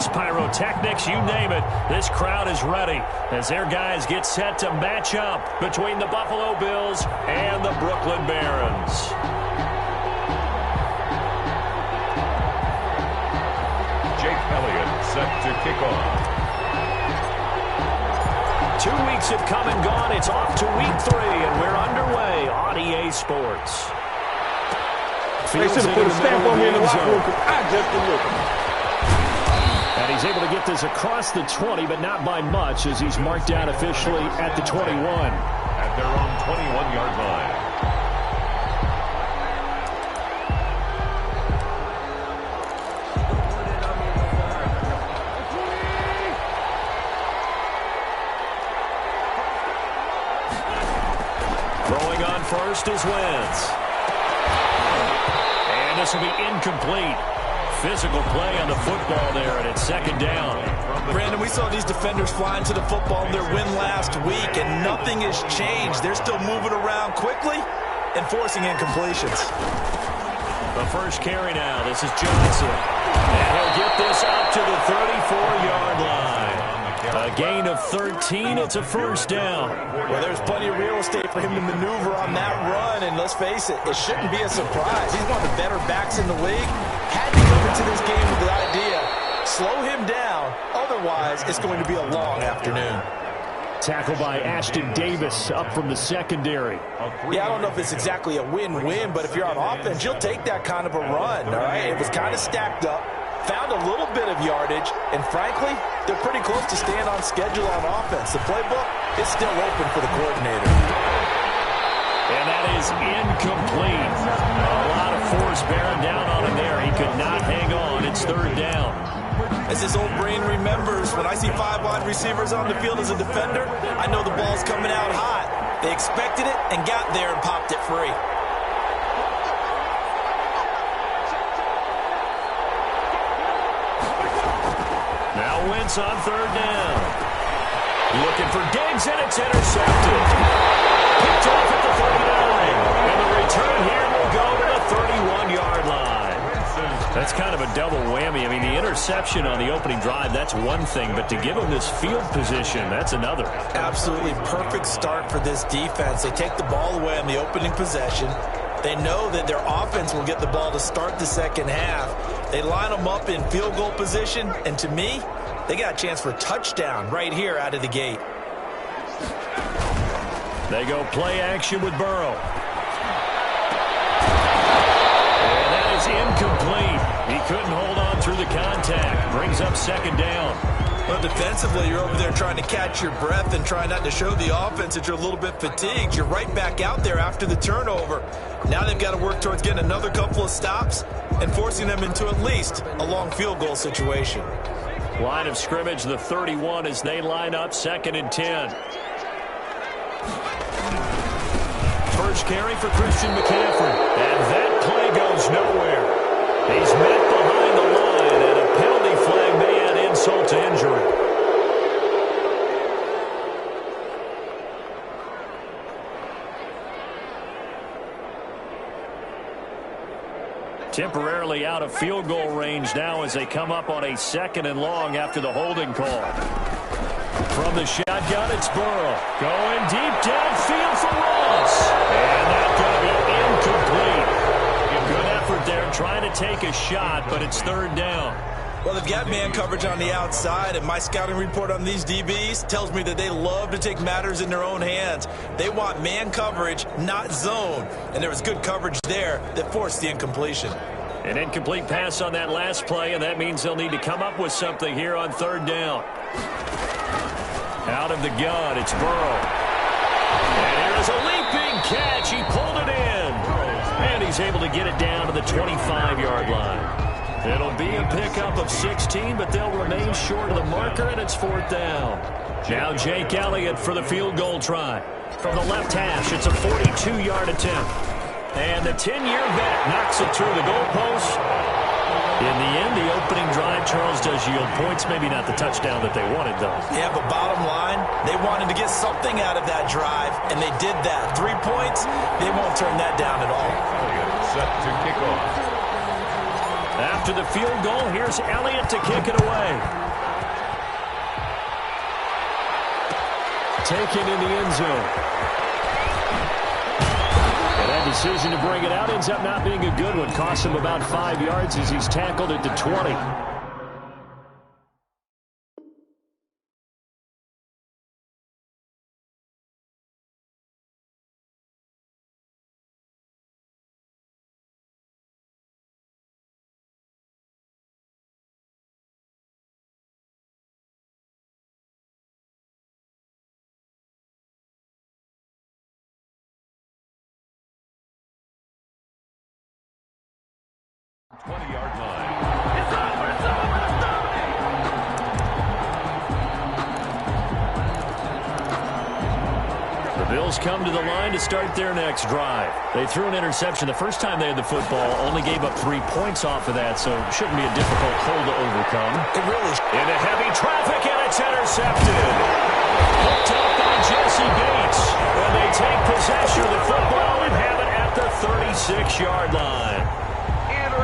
lights, pyrotechnics, you name it. This crowd is ready as their guys get set to match up between the Buffalo Bills and the Brooklyn Barons. Jake Elliott set to kick off. 2 weeks have come and gone. It's off to week 3, and we're underway on EA Sports. They should have put a stamp on me in the locker room because I just delivered. And he's able to get this across the 20, but not by much, as he's marked down officially at the 21. At their own 21-yard line. Throwing on first is Wentz. And this will be incomplete. Physical play on the football there, and it's second down. Brandon, we saw these defenders flying to the football in their win last week, and nothing has changed. They're still moving around quickly and forcing incompletions. The first carry now. This is Johnson. And he'll get this up to the 34-yard line. A gain of 13. It's a first down. Well, there's plenty of real estate for him to maneuver on that run, and let's face it, it shouldn't be a surprise. He's one of the better backs in the league. Had to go into this game with the idea, slow him down, otherwise it's going to be a long afternoon. Tackle by Ashton Davis up from the secondary. Yeah, I don't know if it's exactly a win-win, but if you're on offense, you'll take that kind of a run, all right? It was kind of stacked up, found a little bit of yardage, and frankly, they're pretty close to staying on schedule on offense. The playbook is still open for the coordinator. And that is incomplete. A lot of force bearing down on him there. He could not hang on. It's third down. As his old brain remembers, when I see 5 wide receivers on the field as a defender, I know the ball's coming out hot. They expected it and got there and popped it free. Now Wentz on third down. Looking for Diggs, and it's intercepted. Picked off at the 39. And the return here will go to the 31-yard line. That's kind of a double whammy. I mean, the interception on the opening drive, that's one thing. But to give him this field position, that's another. Absolutely perfect start for this defense. They take the ball away on the opening possession. They know that their offense will get the ball to start the second half. They line them up in field goal position. And to me, they got a chance for a touchdown right here out of the gate. They go play action with Burrow. Incomplete. He couldn't hold on through the contact. Brings up second down. Well, defensively, you're over there trying to catch your breath and try not to show the offense that you're a little bit fatigued. You're right back out there after the turnover. Now they've got to work towards getting another couple of stops and forcing them into at least a long field goal situation. Line of scrimmage, the 31, as they line up, 2nd and 10. First carry for Christian McCaffrey. And that play goes nowhere. He's met behind the line, and a penalty flag may add insult to injury. Temporarily out of field goal range now as they come up on a 2nd and long after the holding call. From the shotgun, it's Burrow. Going deep downfield for Ross. And that's going to be incomplete. Good effort there trying to take a shot, but it's third down. Well, they've got man coverage on the outside, and my scouting report on these DBs tells me that they love to take matters in their own hands. They want man coverage, not zone. And there was good coverage there that forced the incompletion. An incomplete pass on that last play, and that means they'll need to come up with something here on third down. Out of the gun, it's Burrow. And here's a leaping catch. He pulled it in. And he's able to get it down to the 25-yard line. It'll be a pickup of 16, but they'll remain short of the marker, and it's fourth down. Now Jake Elliott for the field goal try. From the left hash, it's a 42-yard attempt. And the 10-year vet knocks it through the goalpost. In the end, the opening drive, Charles, does yield points. Maybe not the touchdown that they wanted, though. Yeah, but bottom line, they wanted to get something out of that drive, and they did that. 3 points, they won't turn that down at all. Set to kick off. After the field goal, here's Elliott to kick it away. Taken in the end zone. And that decision to bring it out ends up not being a good one. Cost him about 5 yards as he's tackled at the 20. Yard line. The Bills come to the line to start their next drive. They threw an interception the first time they had the football, only gave up 3 points off of that, so it shouldn't be a difficult hole to overcome. It really Into heavy traffic, and it's intercepted. Hooked up by Jesse Bates. And they take possession of the football and have it at the 36-yard line.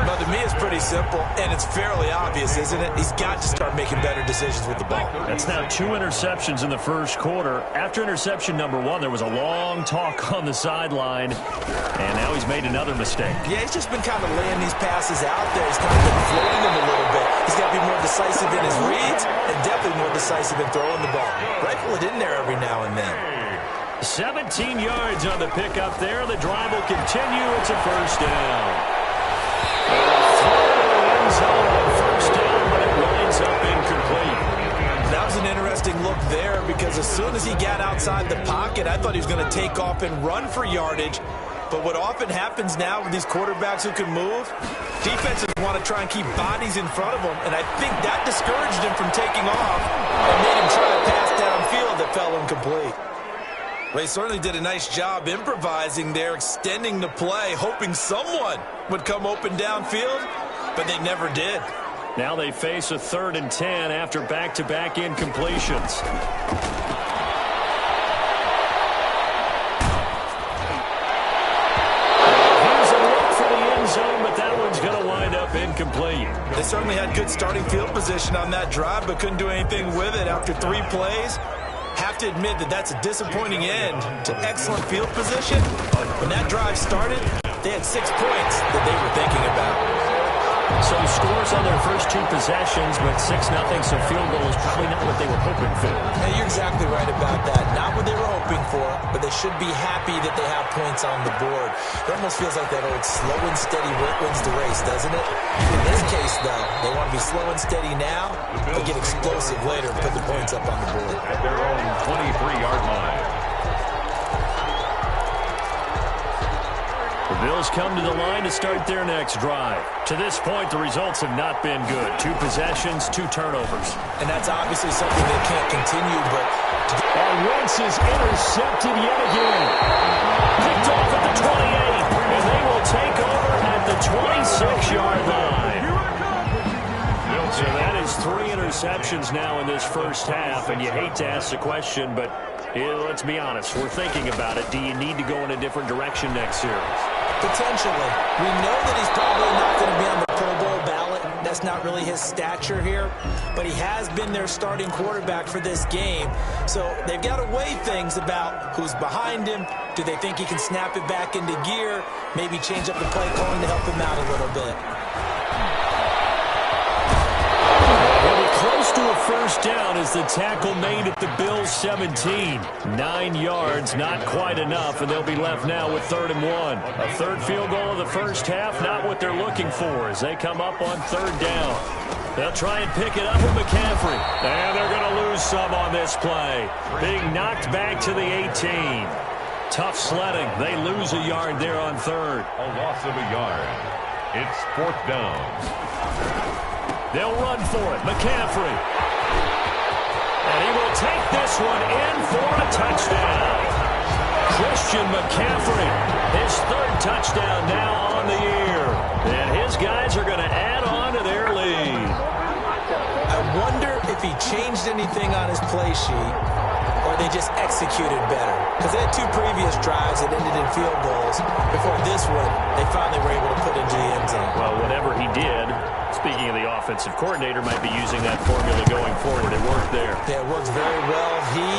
But to me, it's pretty simple, and it's fairly obvious, isn't it? He's got to start making better decisions with the ball. That's now 2 interceptions in the first quarter. After interception number 1, there was a long talk on the sideline, and now he's made another mistake. Yeah, he's just been kind of laying these passes out there. He's kind of been floating them a little bit. He's got to be more decisive in his reads and definitely more decisive in throwing the ball. Rifle it in there every now and then. 17 yards on the pickup there. The drive will continue. It's a first down. First down, but it winds up incomplete. That was an interesting look there because as soon as he got outside the pocket, I thought he was going to take off and run for yardage. But what often happens now with these quarterbacks who can move, defenses want to try and keep bodies in front of them, and I think that discouraged him from taking off and made him try to pass downfield that fell incomplete. Well, he certainly did a nice job improvising there, extending the play, hoping someone would come open downfield, but they never did. Now they face a 3rd and 10 after back-to-back incompletions. Here's a look for the end zone, but that one's going to wind up incomplete. They certainly had good starting field position on that drive, but couldn't do anything with it after 3 plays. Have to admit that that's a disappointing end to excellent field position. When that drive started, they had 6 points that they were thinking about. So scores on their first 2 possessions, but 6-0, so field goal is probably not what they were hoping for. Hey, you're exactly right about that. Not what they were hoping for, but they should be happy that they have points on the board. It almost feels like that old slow and steady wins the race, doesn't it? In this case, though, they want to be slow and steady now, but get explosive later and put the points up on the board. At their own 23-yard line. The Bills come to the line to start their next drive. To this point, the results have not been good. 2 possessions, 2 turnovers. And that's obviously something that can't continue, but... And Wentz is intercepted yet again. Picked off at the 28, and they will take over at the 26-yard line. So that is 3 interceptions now in this first half, and you hate to ask the question, but let's be honest, we're thinking about it. Do you need to go in a different direction next series? Potentially. We know that he's probably not going to be on the Pro Bowl ballot. That's not really his stature here. But he has been their starting quarterback for this game. So they've got to weigh things about who's behind him. Do they think he can snap it back into gear? Maybe change up the play calling to help him out a little bit. Close to a first down is the tackle made at the Bills' 17. 9 yards, not quite enough, and they'll be left now with 3rd and 1. A 3rd field goal of the first half, not what they're looking for as they come up on 3rd down. They'll try and pick it up with McCaffrey. And they're going to lose some on this play. Being knocked back to the 18. Tough sledding. They lose a yard there on 3rd. A loss of a yard. It's 4th down. They'll run for it. McCaffrey. And he will take this one in for a touchdown. Christian McCaffrey, his 3rd touchdown now on the year. And his guys are going to add on to their lead. I wonder if he changed anything on his play sheet or they just executed better? Because they had 2 previous drives that ended in field goals. Before this one, they finally were able to put into the end zone. Well, whatever he did, speaking of the offensive coordinator, might be using that formula going forward. It worked there. Yeah, it works very well. He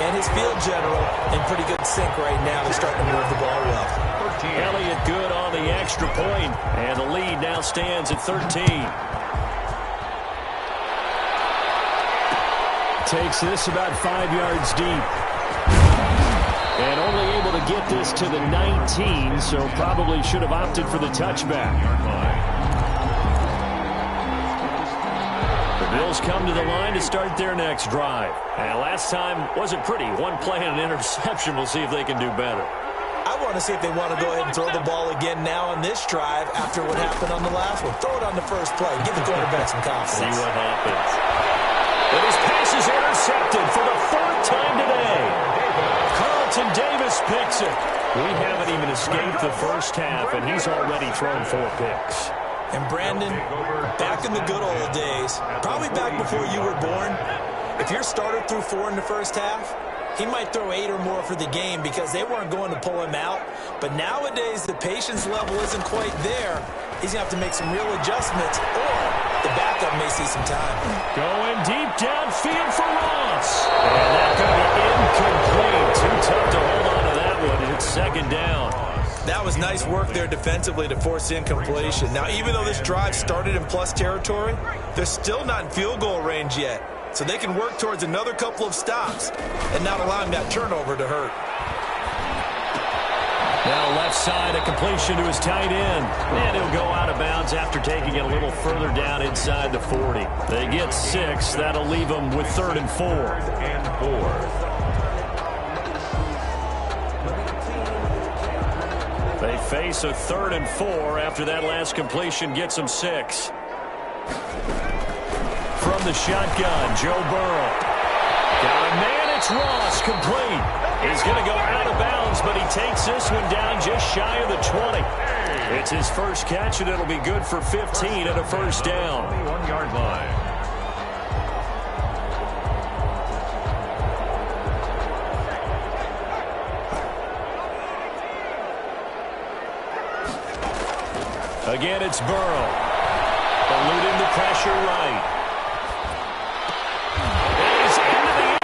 and his field general in pretty good sync right now. They're starting to move the ball well. Elliott good on the extra point, and the lead now stands at 13. Takes this about 5 yards deep. And only able to get this to the 19, so probably should have opted for the touchback. The Bills come to the line to start their next drive. And last time wasn't pretty. 1 play and an interception. We'll see if they can do better. I want to see if they want to go ahead and throw the ball again now on this drive after what happened on the last one. Throw it on the first play. Give the quarterback some confidence. See what happens. But his pass is intercepted for the 4th time today. Carlton Davis picks it. We haven't even escaped the first half, and he's already thrown 4 picks. And Brandon, back in the good old days, probably back before you were born, if your starter threw 4 in the first half, he might throw 8 or more for the game because they weren't going to pull him out. But nowadays, the patience level isn't quite there. He's going to have to make some real adjustments, or the backup may see some time. Going deep downfield for Ross. And that could be incomplete. Too tough to hold on to that one. It's 2nd down. That was nice work there defensively to force incompletion. Now, even though this drive started in plus territory, they're still not in field goal range yet. So they can work towards another couple of stops and not allowing that turnover to hurt. Now left side, a completion to his tight end. And he'll go out of bounds after taking it a little further down inside the 40. They get 6. That'll leave them with 3rd and 4. They face a 3rd and 4 after that last completion gets them 6. From the shotgun, Joe Burrow. Got a man, it's Ross, complete. He's going to go out of bounds, but he takes this one down just shy of the 20. It's his first catch, and it'll be good for 15 and a 1st down. 1-yard line. Again, it's Burrow. Eluding the pressure right.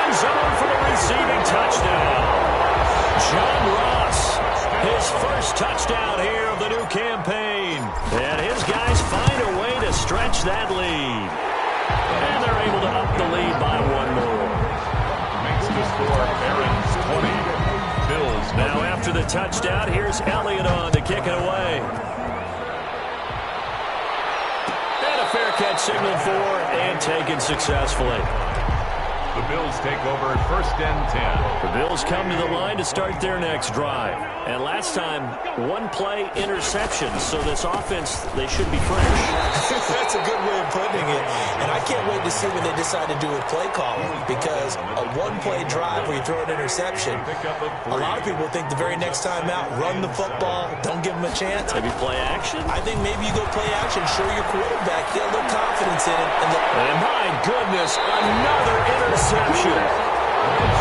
Zone for the receiving touchdown. John Ross, his first touchdown here of the new campaign. And his guys find a way to stretch that lead. And they're able to up the lead by 1 more. Makes the score Aaron's 20. Bills. Now after the touchdown, here's Elliott on to kick it away. And a fair catch signaled for and taken successfully. The Bills take over 1st and 10. The Bills come to the line to start their next drive. And last time, 1-play interception. So this offense, they should be fresh. That's a good way of putting it. And I can't wait to see what they decide to do with play calling. Because a 1-play drive where you throw an interception, a lot of people think the very next time out, run the football, don't give them a chance. Maybe play action? I think maybe you go play action, show your quarterback, get a little confidence in it. And my goodness, another interception.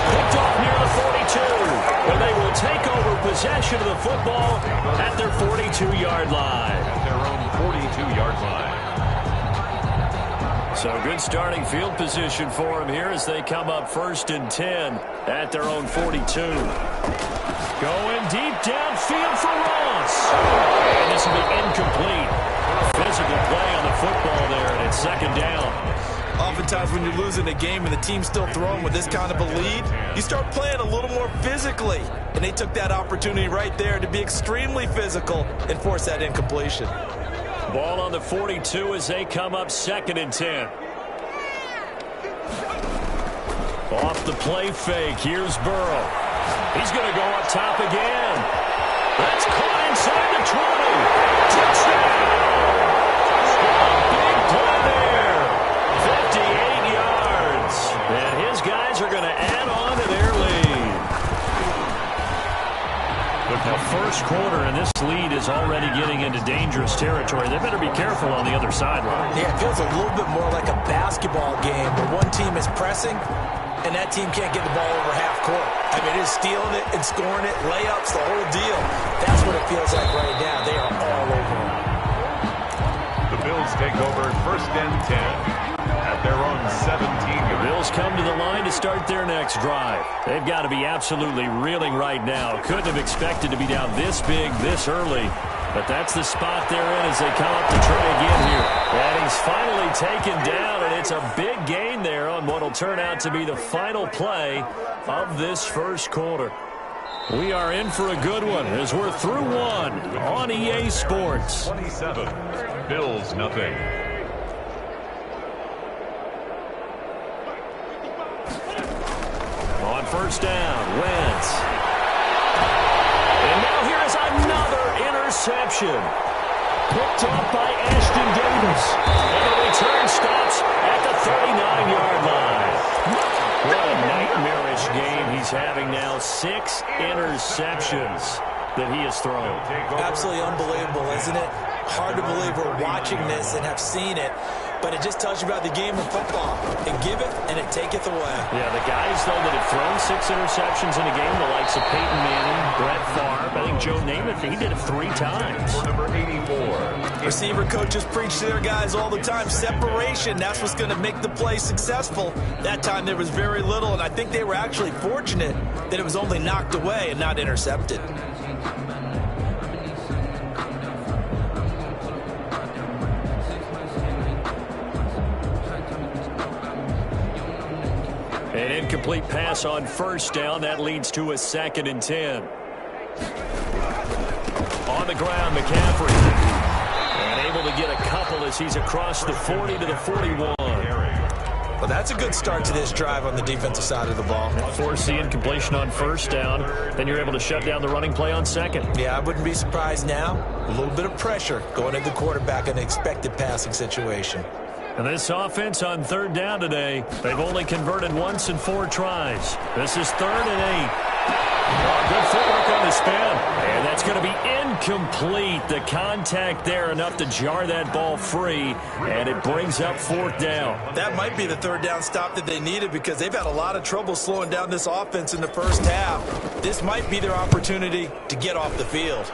Picked off near the 42. And they will take over possession of the football at their 42-yard line. At their own 42-yard line. So good starting field position for them here as they come up 1st and 10 at their own 42. Going deep downfield for Ross. And this will be incomplete. Physical play on the football there, and it's 2nd down. Oftentimes when you're losing a game and the team's still throwing with this kind of a lead, you start playing a little more physically. And they took that opportunity right there to be extremely physical and force that incompletion. Ball on the 42 as they come up 2nd and 10. Off the play fake, here's Burrow. He's going to go up top again. That's caught inside the 20. Touchdown! Big play there. 58 yards. And his guys are going to add on to their lead. The first quarter, and this lead is already getting into dangerous territory. They better be careful on the other sideline. Yeah, it feels a little bit more like a basketball game where one team is pressing and that team can't get the ball over half court. I mean, it is stealing it and scoring it, layups, the whole deal. That's what it feels like right now. They are all over it. The Bills take over first and 10 at their own 17. The Bills come to the line to start their next drive. They've got to be absolutely reeling right now. Couldn't have expected to be down this big, this early. But that's the spot they're in as they come up to try again here. And he's finally taken down, and it's a big gain there on what will turn out to be the final play of this first quarter. We are in for a good one as we're through one on EA Sports. 27, Bills nothing. On first down, Wentz. And now here is another interception. Picked up by Ashton Davis. And the return stops at the 39-yard line. What a nightmarish game he's having now. 6 interceptions that he has thrown. Absolutely unbelievable, isn't it? Hard to believe we're watching this and have seen it. But it just tells you about the game of football. It giveth and it taketh away. Yeah, the guys, though, that have thrown 6 interceptions in a game, the likes of Peyton Manning, Brett Favre, I think Joe Namath, he did it 3 times. For number 84. Receiver coaches preach to their guys all the time. Separation, that's what's going to make the play successful. That time there was very little, and I think they were actually fortunate that it was only knocked away and not intercepted. An incomplete pass on first down. That leads to a 2nd and 10. On the ground, McCaffrey. And able to get a couple as he's across the 40 to the 41. Well, that's a good start to this drive on the defensive side of the ball. Force the incompletion on first down. Then you're able to shut down the running play on second. Yeah, I wouldn't be surprised now. A little bit of pressure going into the quarterback in an expected passing situation. And this offense on third down today, they've only converted once in 4 tries. This is 3rd and 8. Oh, good footwork on the spin. And that's going to be incomplete. The contact there enough to jar that ball free. And it brings up 4th down. That might be the 3rd down stop that they needed because they've had a lot of trouble slowing down this offense in the first half. This might be their opportunity to get off the field.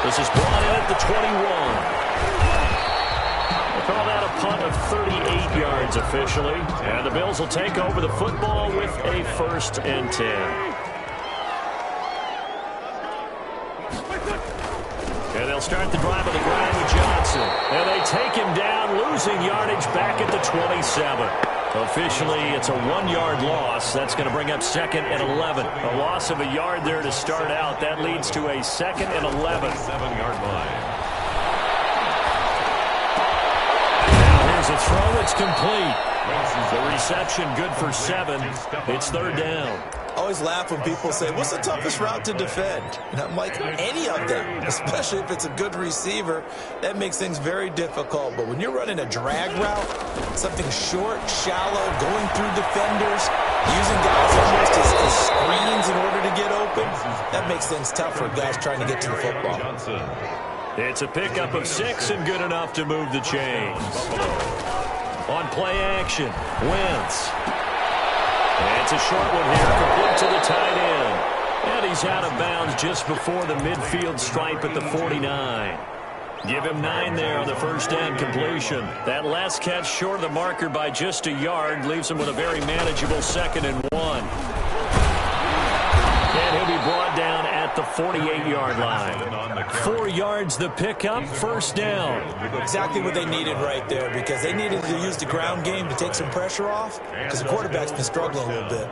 This is brought in at the 21. Call that a punt of 38 yards officially. And the Bills will take over the football with a 1st and 10. And they'll start the drive on the ground with Johnson. And they take him down, losing yardage back at the 27. Officially, it's a 1-yard loss. That's going to bring up 2nd and 11. A loss of a yard there to start out. That leads to a 2nd and 11. 7-yard line. There's a throw that's complete. The reception good for 7. It's 3rd down. I always laugh when people say, what's the toughest route to defend? And I'm like, any of them, especially if it's a good receiver. That makes things very difficult. But when you're running a drag route, something short, shallow, going through defenders, using guys almost as screens in order to get open, that makes things tough for guys trying to get to the football. It's a pickup of 6 and good enough to move the chains. On play action, Wentz. And it's a short one here, complete to the tight end. And he's out of bounds just before the midfield stripe at the 49. Give him 9 there on the first down completion. That last catch short of the marker by just a yard leaves him with a very manageable 2nd and 1. And he'll be brought down at the 48-yard line. 4 yards the pickup, first down. Exactly what they needed right there because they needed to use the ground game to take some pressure off because the quarterback's been struggling a little bit.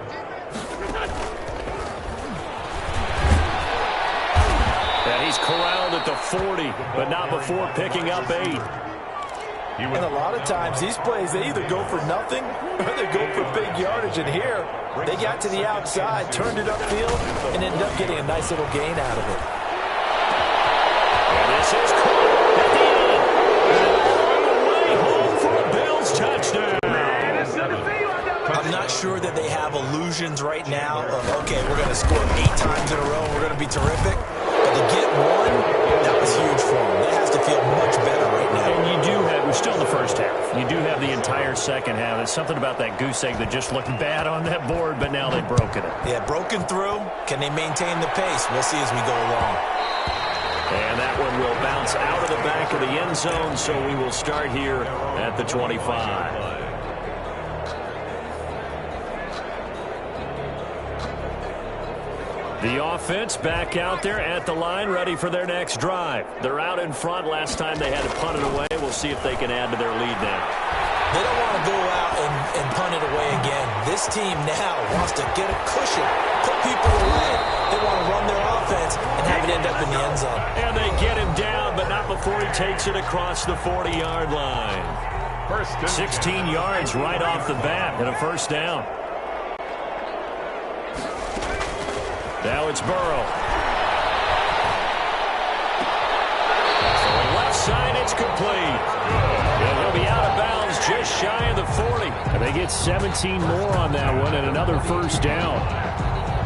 And he's corralled at the 40, but not before picking up 8. And a lot of times these plays, they either go for nothing or they go for big yardage. And here, they got to the outside, turned it upfield, and ended up getting a nice little gain out of it. And this is caught at the end. And all the way home for a Bills touchdown. I'm not sure that they have illusions right now of, okay, we're going to score 8 times in a row and we're going to be terrific. But to get one, that was That's huge for them. That has to feel much better right now. And you do have, we're still in the first half. You do have the entire second half. There's something about that goose egg that just looked bad on that board, but now they've broken it. Yeah, broken through. Can they maintain the pace? We'll see as we go along. And that one will bounce out of the back of the end zone, so we will start here at the 25. The offense back out there at the line, ready for their next drive. They're out in front. Last time they had to punt it away. We'll see if they can add to their lead now. They don't want to go out and punt it away again. This team now wants to get a cushion, put people away. They want to run their offense and have it end up in the end zone. And they get him down, but not before he takes it across the 40-yard line. 16 yards right off the bat and a first down. Now it's Burrow. To the left side, it's complete. And he'll be out of bounds just shy of the 40. And they get 17 more on that one and another first down.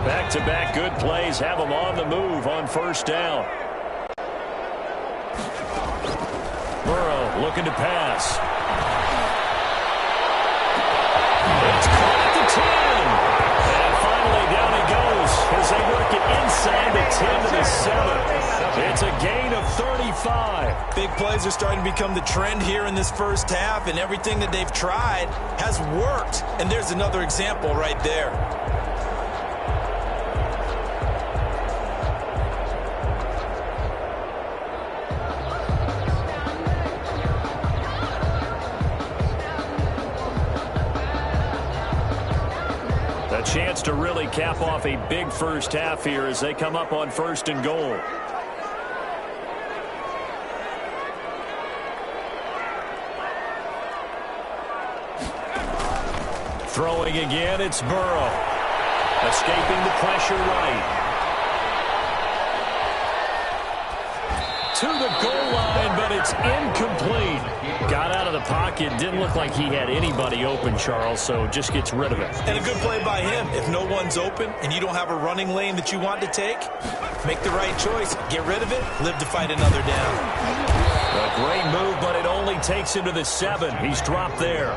Back-to-back good plays have them on the move on first down. Burrow looking to pass. It's caught at the 10. And finally down he goes as they work it inside the 10 to the 7. It's a gain of 35. Big plays are starting to become the trend here in this first half, and everything that they've tried has worked. And there's another example right there. A chance to really cap off a big first half here as they come up on first and goal. Throwing again, it's Burrow. Escaping the pressure right. To the goal line, but it's incomplete. Got out of the pocket. Didn't look like he had anybody open, Charles, so just gets rid of it. And a good play by him. If no one's open and you don't have a running lane that you want to take, make the right choice. Get rid of it. Live to fight another down. A great move, but it only takes him to the 7. He's dropped there.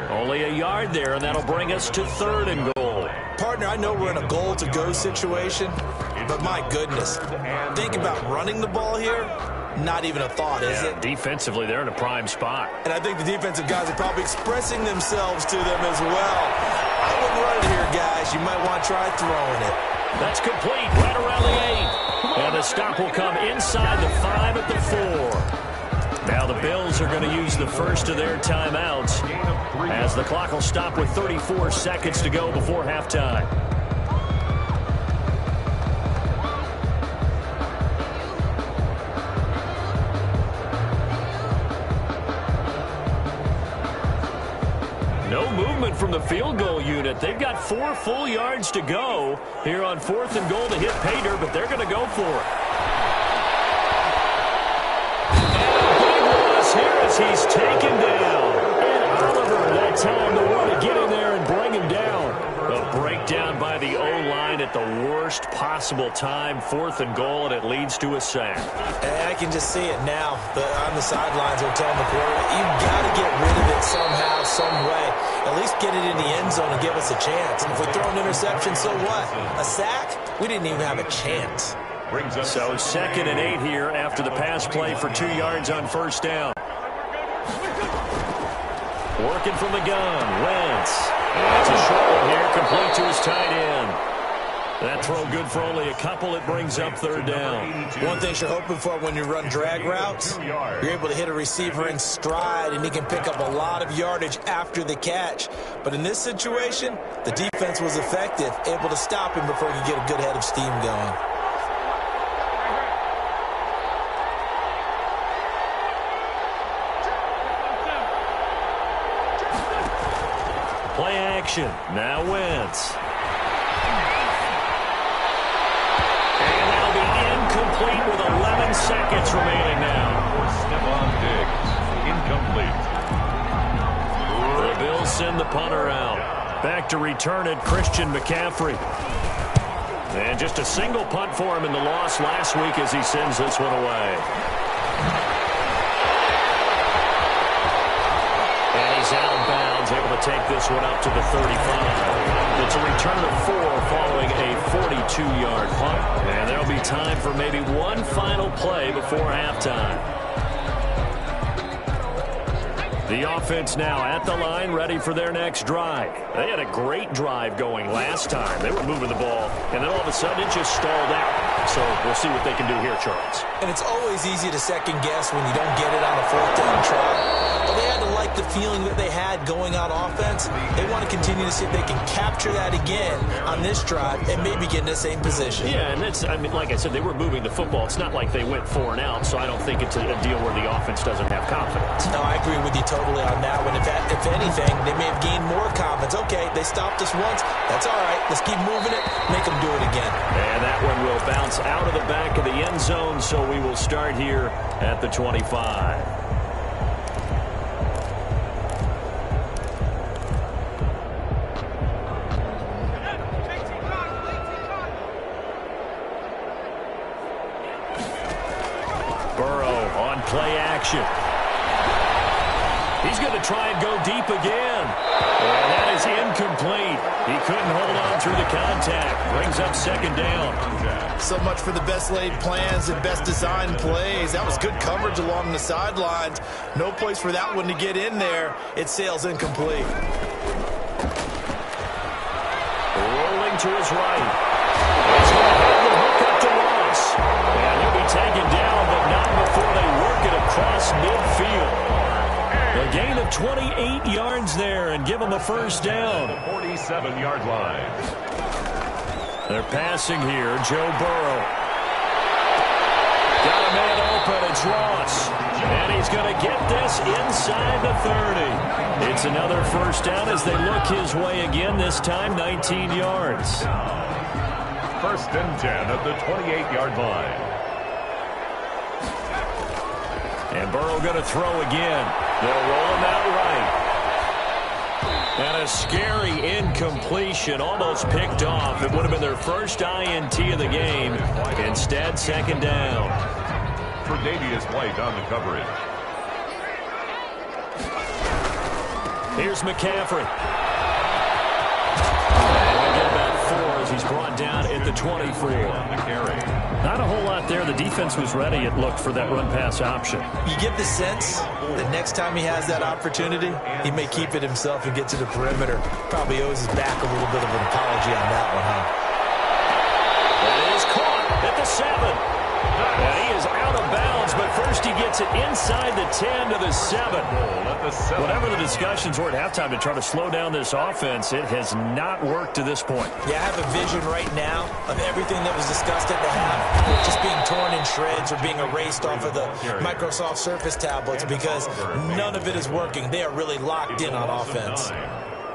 Only a yard there, and that'll bring us to third and goal. Partner, I know we're in a goal-to-go situation, but my goodness, think about running the ball here. Not even a thought, is it? Defensively, they're in a prime spot. And I think the defensive guys are probably expressing themselves to them as well. I wouldn't run it here, guys. You might want to try throwing it. That's complete right around the 8. And the stop will come inside the 5 at the 4. Now the Bills are going to use the first of their timeouts as the clock will stop with 34 seconds to go before halftime. No movement from the field goal unit. They've got 4 full yards to go here on 4th and goal to hit Pater, but they're going to go for it. He's taken down. And Oliver that time to want to get in there and bring him down. A breakdown by the O-line at the worst possible time. 4th and goal, and it leads to a sack. And I can just see it now. On the sidelines, they're telling the quarterback, you've got to get rid of it somehow, some way. At least get it in the end zone and give us a chance. If we throw an interception, so what? A sack? We didn't even have a chance. So 2nd and 8 here after the pass play for 2 yards on first down. Working from the gun, Wentz. That's a short one here, complete to his tight end. That throw good for only a couple. It brings up 3rd down. One thing you're hoping for when you run drag routes, you're able to hit a receiver in stride, and he can pick up a lot of yardage after the catch. But in this situation, the defense was effective, able to stop him before he could get a good head of steam going. Play action. Now Wentz. And that'll be incomplete with 11 seconds remaining now. Stephon Diggs, incomplete. The Bills send the punter out. Back to return it, Christian McCaffrey. And just a single punt for him in the loss last week as he sends this one away. And he's out of bounds, able to take this one up to the 35. It's a return of 4 following a 42-yard punt. And there'll be time for maybe one final play before halftime. The offense now at the line, ready for their next drive. They had a great drive going last time. They were moving the ball, and then all of a sudden it just stalled out. So we'll see what they can do here, Charles. And it's always easy to second guess when you don't get it on a 4th down try. But they had to like the feeling that they had going on offense. They want to continue to see if they can capture that again on this drive and maybe get in the same position. Yeah, and that's, I mean, like I said, they were moving the football. It's not like they went 4 and out, so I don't think it's a deal where the offense doesn't have confidence. No, I agree with you totally on that one. If anything, they may have gained more confidence. Okay, they stopped us once. That's all right. Let's keep moving it. Make them do it again. And that one will bounce out of the back of the end zone, so we will start here at the 25. Play action. He's going to try and go deep again. And that is incomplete. He couldn't hold on through the contact. Brings up 2nd down. So much for the best laid plans and best designed plays. That was good coverage along the sidelines. No place for that one to get in there. It sails incomplete. Rolling to his right. He's going to have the hook up to Ross. And he'll be taken down, but not before they work it across midfield. A gain of 28 yards there and give them a 1st down. 47-yard line. They're passing here. Joe Burrow. Got a man open. It's Ross. And he's going to get this inside the 30. It's another 1st down as they look his way again, this time 19 yards. 1st and 10 at the 28-yard line. And Burrow going to throw again. They'll roll him out right. And a scary incompletion, almost picked off. It would have been their first INT of the game. Instead, 2nd down. Tre'Davious White on the coverage. Here's McCaffrey. And we get about 4 as he's brought down at the 24. Not a whole lot there. The defense was ready, it looked, for that run-pass option. You get the sense that next time he has that opportunity, he may keep it himself and get to the perimeter. Probably owes his back a little bit of an apology on that one, huh? That is caught at the 7. And he is out of bounds, but first he gets it inside the 10 to the 7. Whatever the discussions were at halftime to try to slow down this offense, it has not worked to this point. Yeah, I have a vision right now of everything that was discussed at the half just being torn in shreds or being erased off of the Microsoft Surface tablets because none of it is working. They are really locked in on offense.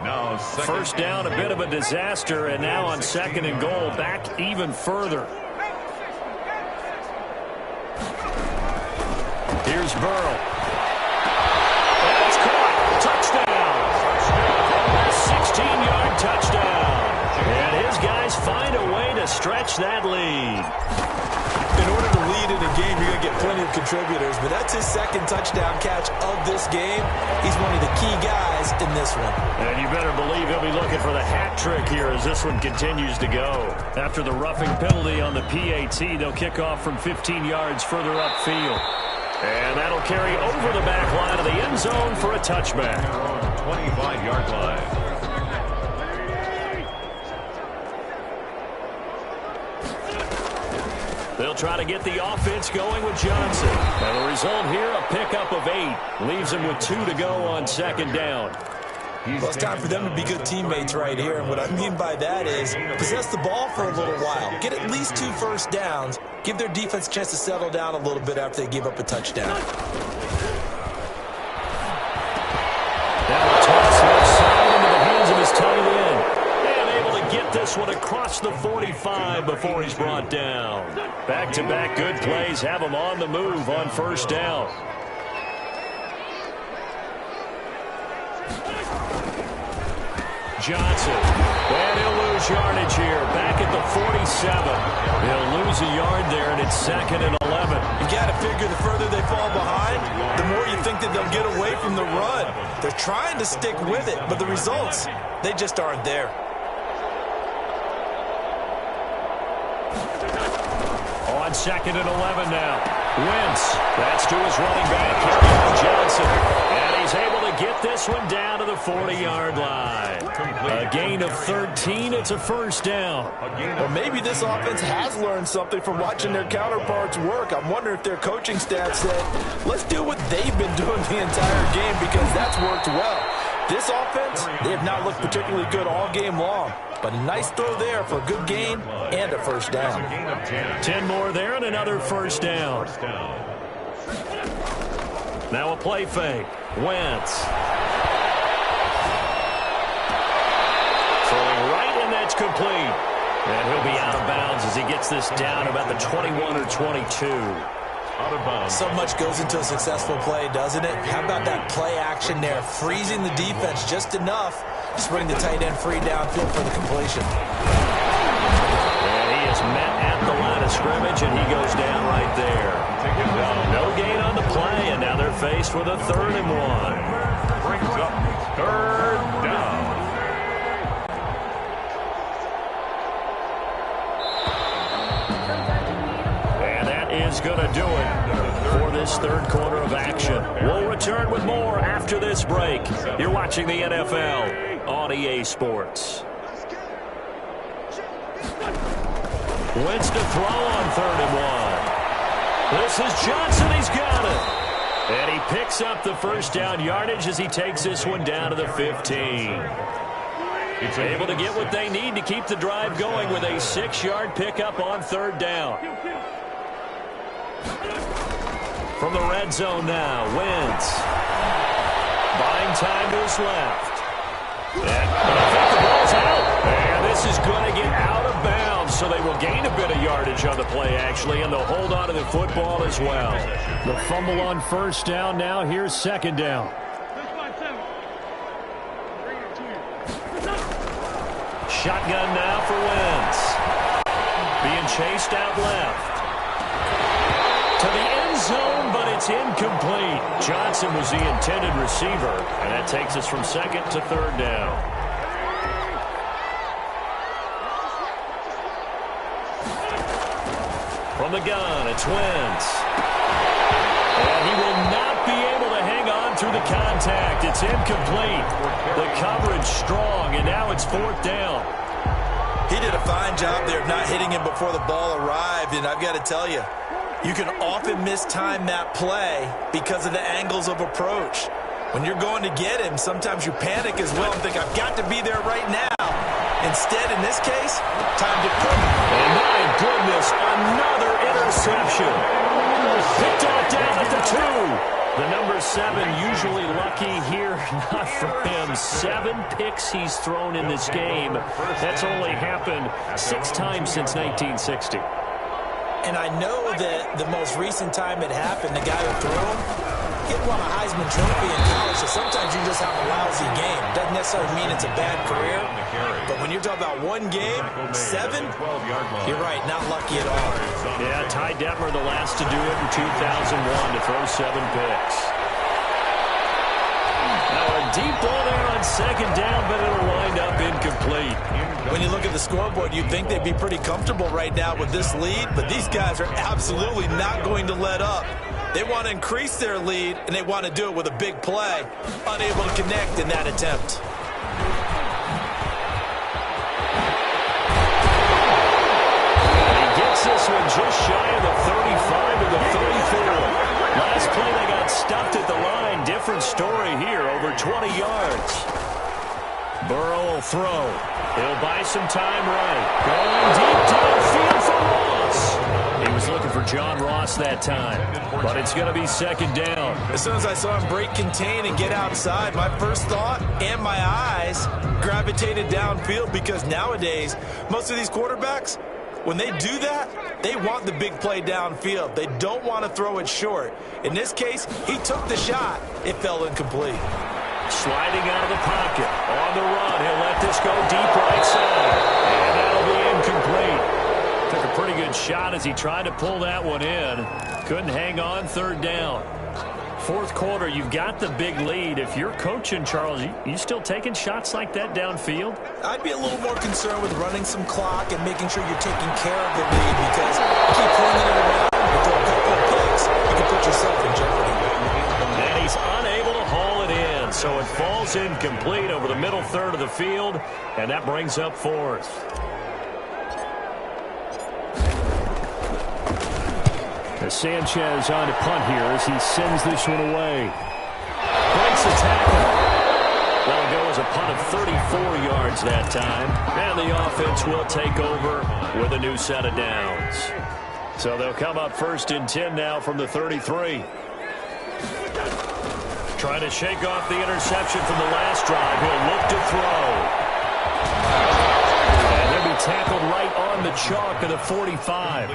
Now, 1st down, a bit of a disaster, and now on 2nd and goal, back even further. Here's Burrow. That's caught. Touchdown. A 16-yard touchdown. And his guys find a way to stretch that lead. In order to lead in a game, you're going to get plenty of contributors, but that's his 2nd touchdown catch of this game. He's one of the key guys in this one. And you better believe he'll be looking for the hat trick here as this one continues to go. After the roughing penalty on the PAT, they'll kick off from 15 yards further upfield. And that'll carry over the back line of the end zone for a touchback. 25-yard line. They'll try to get the offense going with Johnson. And the result here, a pickup of 8. Leaves them with 2 to go on 2nd down. Well, it's time for them to be good teammates right here. And what I mean by that is possess the ball for a little while. Get at least 2 1st downs. Give their defense a chance to settle down a little bit after they give up a touchdown. That will toss left side into the hands of his tight end. And able to get this one across the 45 before he's brought down. Back-to-back good plays have him on the move on 1st down. Johnson. And he'll lose lose yardage here. Back at the 47. They'll lose a yard there, and it's 2nd and 11. You got to figure the further they fall behind, the more you think that they'll get away from the run. They're trying to stick with it, but the results, they just aren't there. On 2nd and 11 now. Wentz. That's to his running back, Kerryon Johnson. And he's able to get this one down to the 40-yard line. A gain of 13. It's a first down. Or maybe this offense has learned something from watching their counterparts work. I'm wondering if their coaching staff said, let's do what they've been doing the entire game because that's worked well. This offense, they have not looked particularly good all game long. But a nice throw there for a good gain and a first down. 10 more there and another first down. Now a play fake. Wentz. Throwing right, and that's complete. And he'll be out of bounds as he gets this down about the 21 or 22. Out of bounds. So much goes into a successful play, doesn't it? How about that play action there? Freezing the defense just enough to bring the tight end free downfield for the completion. And he is met at the line of scrimmage, and he goes down right there. No gain on the play, and now they're faced with a 3rd and 1. Brings up 3rd down. Is going to do it for this 3rd quarter of action. We'll return with more after this break. You're watching the NFL on EA Sports. Wentz to throw on 3rd and 1. This is Johnson. He's got it. And he picks up the first down yardage as he takes this one down to the 15. It's able to get what they need to keep the drive going with a 6-yard pickup on 3rd down. From the red zone now, Wentz. Buying time to his left. And I think the ball's out. And this is going to get out of bounds, so they will gain a bit of yardage on the play, actually, and they'll hold on to the football as well. The fumble on first down now. Here's 2nd down. Shotgun now for Wentz. Being chased out left. To the end zone, but it's incomplete. Johnson was the intended receiver, and that takes us from 2nd to 3rd down. From the gun, it's Wentz. And he will not be able to hang on through the contact. It's incomplete. The coverage strong, and now it's 4th down. He did a fine job there of not hitting him before the ball arrived, and I've got to tell you, you can often mistime that play because of the angles of approach. When you're going to get him, sometimes you panic as well and think, I've got to be there right now. Instead, in this case, time to put him. And my goodness, another interception. Picked off down at the 2. The number 7 usually lucky here, not for him. 7 picks he's thrown in this game. That's only happened 6 times since 1960. And I know that the most recent time it happened, the guy who threw him, he won a Heisman Trophy in college, so sometimes you just have a lousy game. Doesn't necessarily mean it's a bad career, but when you're talking about one game, 7, you're right, not lucky at all. Yeah, Ty Detmer, the last to do it in 2001, to throw 7 picks. Now a deep ball there on 2nd down, but it'll wind up incomplete. When you look at the scoreboard, you'd think they'd be pretty comfortable right now with this lead, but these guys are absolutely not going to let up. They want to increase their lead, and they want to do it with a big play. Unable to connect in that attempt. He gets this one just shy of the 35 to the 34. Last play they got stuffed at the line. Different story here, over 20 yards. Burrow will throw. He'll buy some time right. Going deep downfield for Ross. He was looking for John Ross that time, but it's going to be 2nd down. As soon as I saw him break contain and get outside, my first thought and my eyes gravitated downfield because nowadays, most of these quarterbacks, when they do that, they want the big play downfield. They don't want to throw it short. In this case, he took the shot. It fell incomplete. Sliding out of the pocket. On the run, he'll let this go deep right side. good shot as he tried to pull that one in. Couldn't hang on third down. Fourth quarter, you've got the big lead. If you're coaching, Charles, you still taking shots like that downfield? I'd be a little more concerned with running some clock and making sure you're taking care of the lead, because you keep flinging it around, you throw a couple of picks, you can put yourself in jeopardy. And he's unable to haul it in, so it falls incomplete over the middle third of the field, and that brings up fourth. Sanchez on to punt here as he sends this one away. Breaks the tackle. That'll go as a punt of 34 yards that time. And the offense will take over with a new set of downs. So they'll come up first and 10 now from the 33. Trying to shake off the interception from the last drive. He'll look to throw. Tackled right on the chalk of the 45.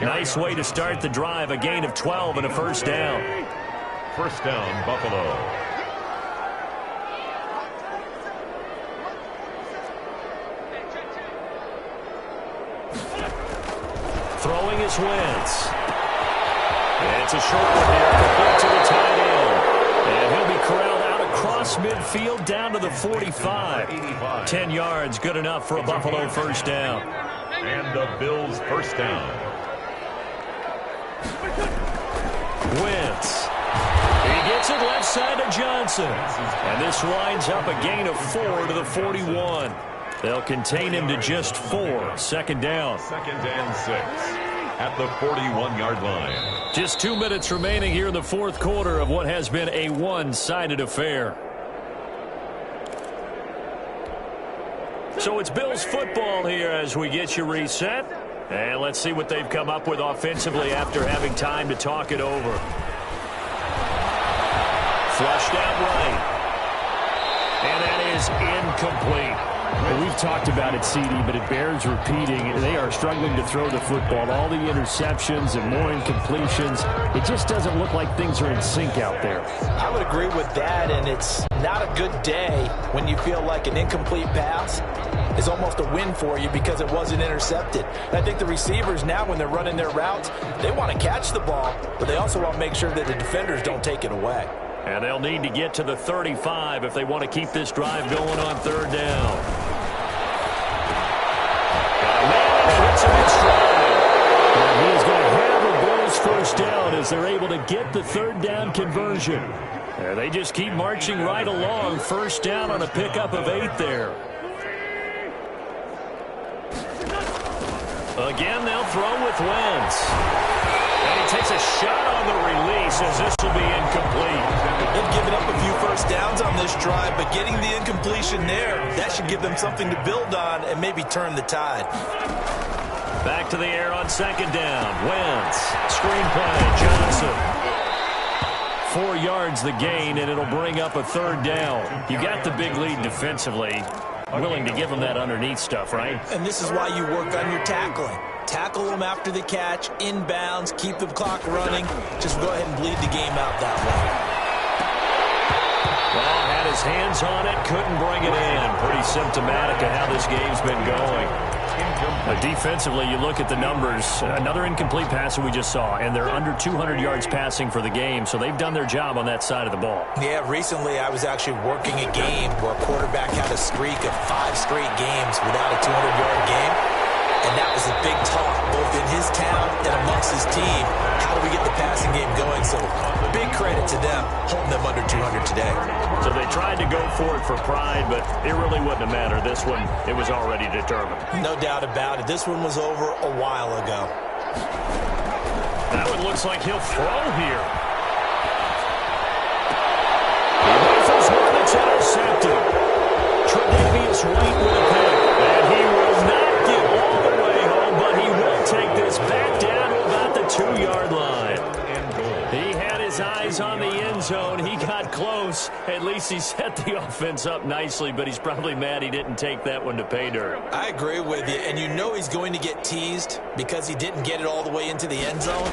Nice way to start the drive. A gain of 12 and a first down. First down, Buffalo. Throwing is Wentz. And it's a short one here. Complete to the tight end. And he'll be corralled out across midfield down to the 45. 10 yards, good enough for a Buffalo first down. And the Bills first down. Wentz. He gets it left side to Johnson. And this winds up a gain of 4 to the 41. They'll contain him to just 4. Second down. Second and 6 at the 41-yard line. Just 2 minutes remaining here in the fourth quarter of what has been a one-sided affair. So it's Bills football here as we get you reset. And let's see what they've come up with offensively after having time to talk it over. Flushed out right. And that is incomplete. Well, we've talked about it, CD, but it bears repeating. They are struggling to throw the football. All the interceptions and more incompletions. It just doesn't look like things are in sync out there. I would agree with that, and it's not a good day when you feel like an incomplete pass is almost a win for you because it wasn't intercepted. I think the receivers now, when they're running their routes, they want to catch the ball, but they also want to make sure that the defenders don't take it away. And they'll need to get to the 35 if they want to keep this drive going on third down. And he is going to have a Bills first down as they're able to get the third down conversion. And they just keep marching right along. First down on a pickup of 8 there. Again, they'll throw with Wentz. And he takes a shot on the release as this will be incomplete. They've given up a few first downs on this drive, but getting the incompletion there, that should give them something to build on and maybe turn the tide. Back to the air on second down. Wentz. Screen play. Johnson. 4 yards the gain, and it'll bring up a third down. You got the big lead defensively. Willing to give them that underneath stuff, right? And this is why you work on your tackling. Tackle them after the catch, inbounds, keep the clock running. Just go ahead and bleed the game out that way. Well, had his hands on it, couldn't bring it in. Pretty symptomatic of how this game's been going. Defensively, you look at the numbers. Another incomplete pass that we just saw, and they're under 200 yards passing for the game, so they've done their job on that side of the ball. Yeah, recently I was actually working a game where a quarterback had a streak of 5 straight games without a 200-yard game, and that was a big talk, both in his town and amongst his team. How do we get the passing game going? So big credit to them, holding them under 200 today. So they tried to go for it for pride, but it really wouldn't have mattered. This one, it was already determined. No doubt about it. This one was over a while ago. That one looks like he'll throw here. He rifles one that's intercepted. Tre'Davious White with a pick. And he will not get all the way home, but he will take this back down to about the 2-yard line. He had his eyes on the end zone. He got close. At least he set the offense up nicely, but he's probably mad he didn't take that one to pay dirt. I agree with you, and you know he's going to get teased because he didn't get it all the way into the end zone.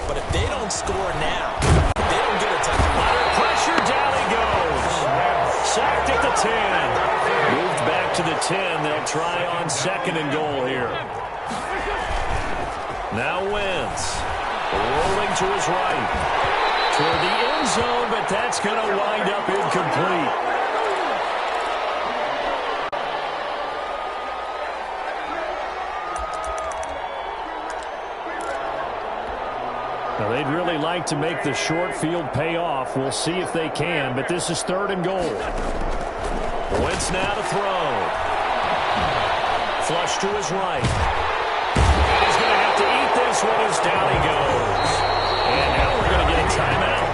But if they don't score now, they don't get a touchdown. Under pressure, down he goes. Sacked at the 10. Moved back to the 10. They'll try on second and goal here. Now Wentz rolling to his right toward the end zone, but that's going to wind up incomplete. Now, they'd really like to make the short field pay off. We'll see if they can, but this is 3rd and goal. Wentz now to throw. Flush to his right. And he's going to have to eat this one as down he goes. And now we're going to get a timeout.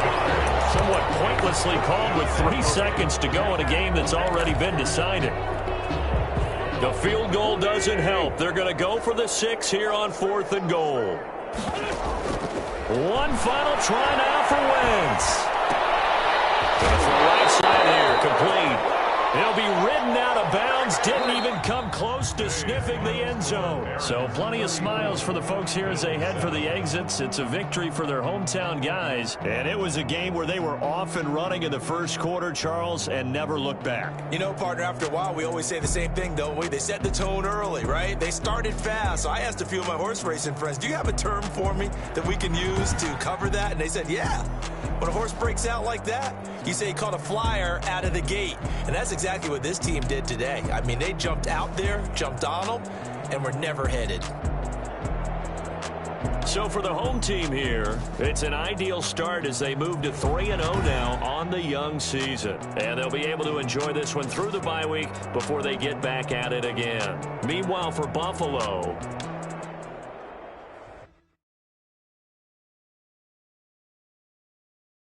Somewhat pointlessly called with 3 seconds to go in a game that's already been decided. The field goal doesn't help. They're going to go for the 6 here on 4th and goal. One final try now for Wentz. Going to throw right side here, complete. He'll be ridden out of bounds. Didn't even come close to sniffing the end zone. So plenty of smiles for the folks here as they head for the exits. It's a victory for their hometown guys. And it was a game where they were off and running in the first quarter, Charles, and never looked back. You know, partner, after a while, we always say the same thing, don't we? They set the tone early, right? They started fast. So I asked a few of my horse racing friends, do you have a term for me that we can use to cover that? And they said, yeah. When a horse breaks out like that, you say he caught a flyer out of the gate. And that's exactly what this team did today. I mean, they jumped out there, jumped on them, and were never headed. So for the home team here, it's an ideal start as they move to 3-0 now on the young season. And they'll be able to enjoy this one through the bye week before they get back at it again. Meanwhile, for Buffalo,